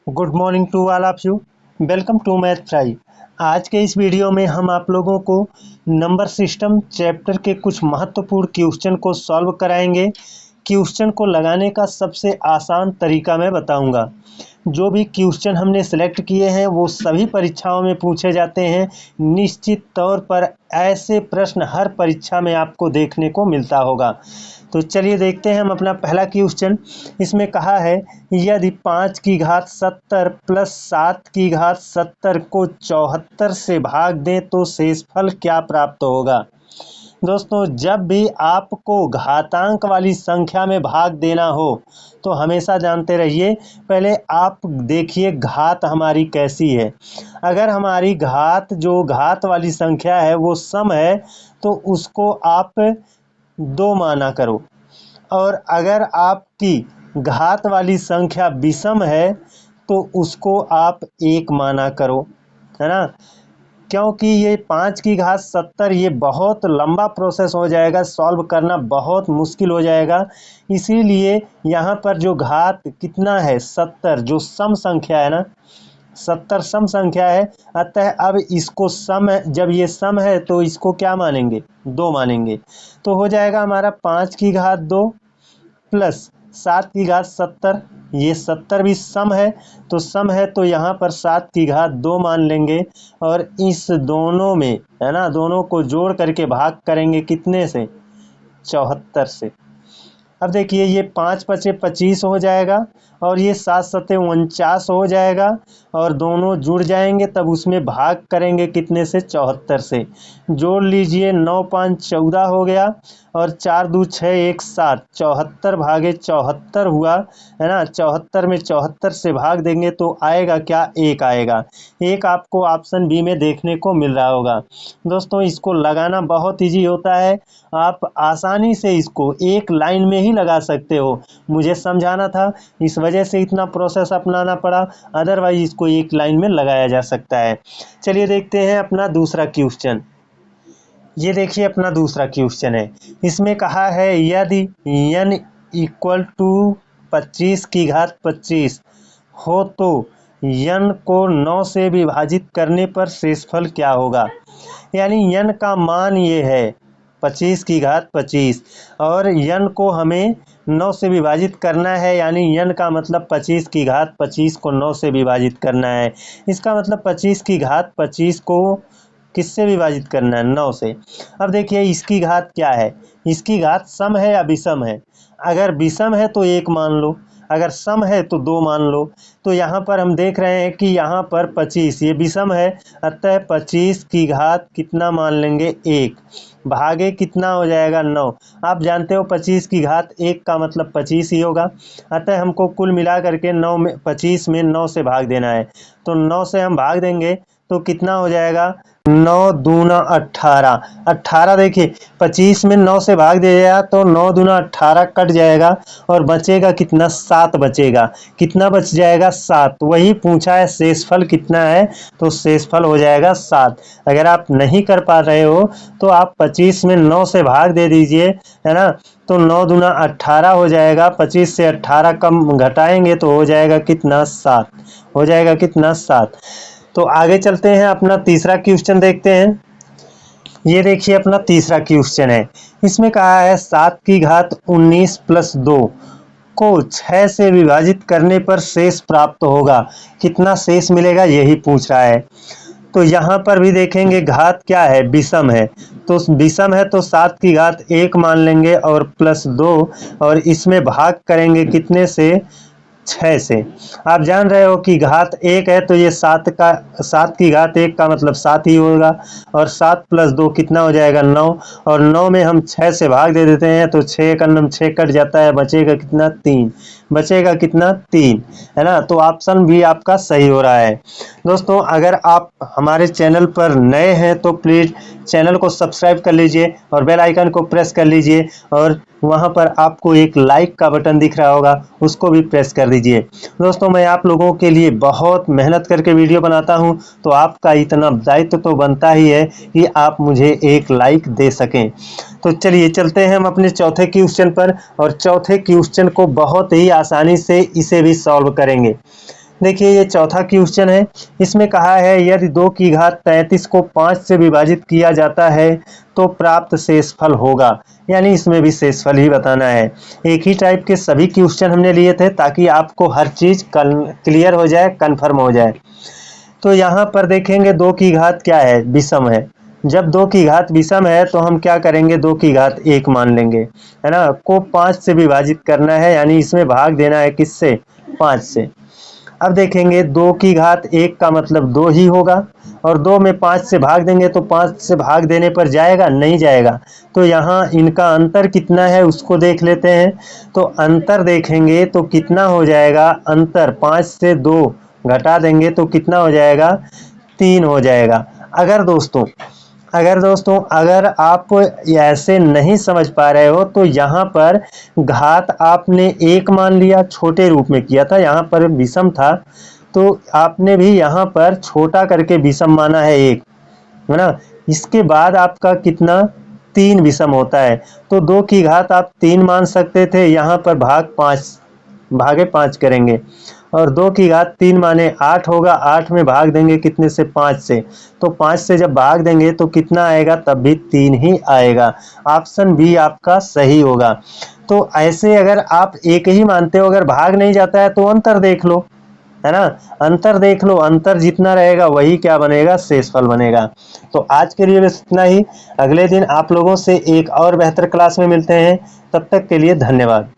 Good morning to all of you. Welcome to math fry. आज के इस video में हम आप लोगों को नंबर सिस्टम चैप्टर के कुछ महत्वपूर्ण क्वेश्चन को सॉल्व कराएंगे। क्वेश्चन को लगाने का सबसे आसान तरीका मैं बताऊंगा। जो भी क्वेश्चन हमने सेलेक्ट किए हैं वो सभी परीक्षाओं में पूछे जाते हैं। निश्चित तौर पर ऐसे प्रश्न हर परीक्षा में आपको देखने को मिलता होगा। तो चलिए देखते हैं हम अपना पहला क्वेश्चन। इसमें कहा है यदि 5 की घात 70 प्लस 7 की घात 70 को 74 से भाग दें तो शेषफल क्या प्राप्त होगा। दोस्तों, जब भी आपको घातांक वाली संख्या में भाग देना हो तो हमेशा जानते रहिए, पहले आप देखिए घात हमारी कैसी है। अगर हमारी घात जो घात वाली संख्या है वो सम है तो उसको आप 2 माना करो, और अगर आपकी घात वाली संख्या विषम है तो उसको आप 1 माना करो, है ना। क्योंकि ये 5 की घात 70 ये बहुत लंबा प्रोसेस हो जाएगा, सॉल्व करना बहुत मुश्किल हो जाएगा। इसीलिए यहाँ पर जो घात कितना है 70, जो सम संख्या है ना, 70 सम संख्या है। अतः अब इसको सम है, जब ये सम है तो इसको क्या मानेंगे, 2 मानेंगे। तो हो जाएगा हमारा 5 की घात 2 प्लस 7 की घात 70। ये 70 भी सम है, तो सम है तो यहाँ पर 7 की घात 2 मान लेंगे, और इस दोनों में, है ना, दोनों को जोड़ करके भाग करेंगे कितने से, 74 से। अब देखिए ये 5 पचे 25 हो जाएगा, और ये 7 सते 49 हो जाएगा, और दोनों जुड़ जाएंगे तब उसमें भाग करेंगे कितने से, 74 से। जोड़ लीजिए 9 5 14 हो गया, और 4 2 6 1 7, 74 भागे 74 हुआ, है ना। 74 में 74 से भाग देंगे तो आएगा क्या, 1 आएगा। 1 आपको ऑप्शन बी में देखने को मिल रहा होगा। दोस्तों, इसको लगाना बहुत ईजी होता है, आप आसानी से इसको एक लाइन में ही लगा सकते हो। मुझे समझाना था, इस वजह से इतना प्रोसेस अपनाना पड़ा, अदरवाइज इसको एक लाइन में लगाया जा सकता है। चलिए देखते हैं अपना दूसरा क्वेश्चन। ये देखिए अपना दूसरा क्वेश्चन है। इसमें कहा है यदि n इक्वल टू 25 की घात 25 हो तो n को 9 से विभाजित करने पर शेषफल क्या होगा। यानी n का मान ये है 25 की घात 25, और n को हमें 9 से विभाजित करना है। यानी n का मतलब 25 की घात 25 को 9 से विभाजित करना है। इसका मतलब 25 की घात 25 को किससे विभाजित करना है, 9 से। अब देखिए इसकी घात क्या है, इसकी घात सम है या विषम है। अगर विषम है तो 1 मान लो, अगर सम है तो 2 मान लो। तो यहाँ पर हम देख रहे हैं कि यहाँ पर 25 ये विषम है, अतः 25 की घात कितना मान लेंगे, 1 भागे कितना हो जाएगा, 9। आप जानते हो 25 की घात 1 का मतलब 25 ही होगा। अतः हमको कुल मिला करके 9 में 25 में 9 से भाग देना है। तो 9 से हम भाग देंगे तो कितना हो जाएगा, 9 दूना 18। 18 देखिए 25 में 9 से भाग दिया तो 9 दूना 18 कट जाएगा, और बचेगा कितना, 7 बचेगा। कितना बच जाएगा, 7। वही पूछा है शेषफल कितना है, तो शेषफल हो जाएगा 7। अगर आप नहीं कर पा रहे हो तो आप 25 में 9 से भाग दे दीजिए, है ना। तो 9 दूना 18 हो जाएगा, 25 से 18 कम घटाएंगे तो हो जाएगा कितना, 7। हो जाएगा कितना, 7। तो आगे चलते हैं, अपना तीसरा क्वेश्चन देखते हैं। ये देखिए अपना तीसरा क्वेश्चन है। इसमें कहा है 7 की घात 19 प्लस 2 को 6 से विभाजित करने पर शेष प्राप्त होगा। कितना शेष मिलेगा, यही पूछ रहा है। तो यहाँ पर भी देखेंगे घात क्या है, विषम है। तो विषम है तो 7 की घात 1 मान लेंगे, और प्लस 2, और इसमें भाग करेंगे कितने से, 6 से। आप जान रहे हो कि घात 1 है तो ये 7 की घात 1 का मतलब 7 ही होगा, और 7 प्लस 2 कितना हो जाएगा, 9। और 9 में हम 6 से भाग दे देते हैं तो 6 का नम 6 कट जाता है, बचेगा कितना, 3। बचेगा कितना, 3, है ना। तो ऑप्शन भी आपका सही हो रहा है। दोस्तों, अगर आप हमारे चैनल पर नए हैं तो प्लीज़ चैनल को सब्सक्राइब कर लीजिए और बेल आइकन को प्रेस कर लीजिए, और वहाँ पर आपको एक लाइक का बटन दिख रहा होगा, उसको भी प्रेस कर दीजिए। लीजिए। दोस्तों मैं आप लोगों के लिए बहुत मेहनत करके वीडियो बनाता हूं, तो आपका इतना दायित्व तो बनता ही है कि आप मुझे एक लाइक दे सकें। तो चलिए चलते हैं हम अपने चौथे क्वेश्चन पर, और चौथे क्वेश्चन को बहुत ही आसानी से इसे भी सॉल्व करेंगे। देखिए ये चौथा क्वेश्चन है। इसमें कहा है यदि 2 की घात 33 को 5 से विभाजित किया जाता है तो प्राप्त शेषफल होगा। यानी इसमें भी शेषफल ही बताना है। एक ही टाइप के सभी क्वेश्चन हमने लिए थे ताकि आपको हर चीज़ क्लियर हो जाए, कन्फर्म हो जाए। तो यहाँ पर देखेंगे 2 की घात क्या है, विषम है। जब 2 की घात विषम है तो हम क्या करेंगे, 2 की घात 1 मान लेंगे, है ना। को 5 से विभाजित करना है, यानी इसमें भाग देना है किससे, 5 से। अब देखेंगे 2 की घात 1 का मतलब 2 ही होगा, और 2 में 5 से भाग देंगे तो 5 से भाग देने पर जाएगा, नहीं जाएगा। तो यहाँ इनका अंतर कितना है उसको देख लेते हैं। तो अंतर देखेंगे तो कितना हो जाएगा, अंतर 5 से 2 घटा देंगे तो कितना हो जाएगा, 3 हो जाएगा। अगर आप ऐसे नहीं समझ पा रहे हो तो यहाँ पर घात आपने 1 मान लिया, छोटे रूप में किया था, यहाँ पर विषम था तो आपने भी यहाँ पर छोटा करके विषम माना है 1, है ना। इसके बाद आपका कितना, 3 विषम होता है। तो 2 की घात आप 3 मान सकते थे, यहाँ पर भागे 5 करेंगे, और 2 की घात 3 माने 8 होगा, 8 में भाग देंगे कितने से, 5 से। तो 5 से जब भाग देंगे तो कितना आएगा, तब भी 3 ही आएगा। ऑप्शन बी आपका सही होगा। तो ऐसे अगर आप एक ही मानते हो, अगर भाग नहीं जाता है तो अंतर देख लो, है ना। अंतर देख लो, अंतर जितना रहेगा वही क्या बनेगा, शेषफल बनेगा। तो आज के लिए बस इतना ही। अगले दिन आप लोगों से एक और बेहतर क्लास में मिलते हैं। तब तक के लिए धन्यवाद।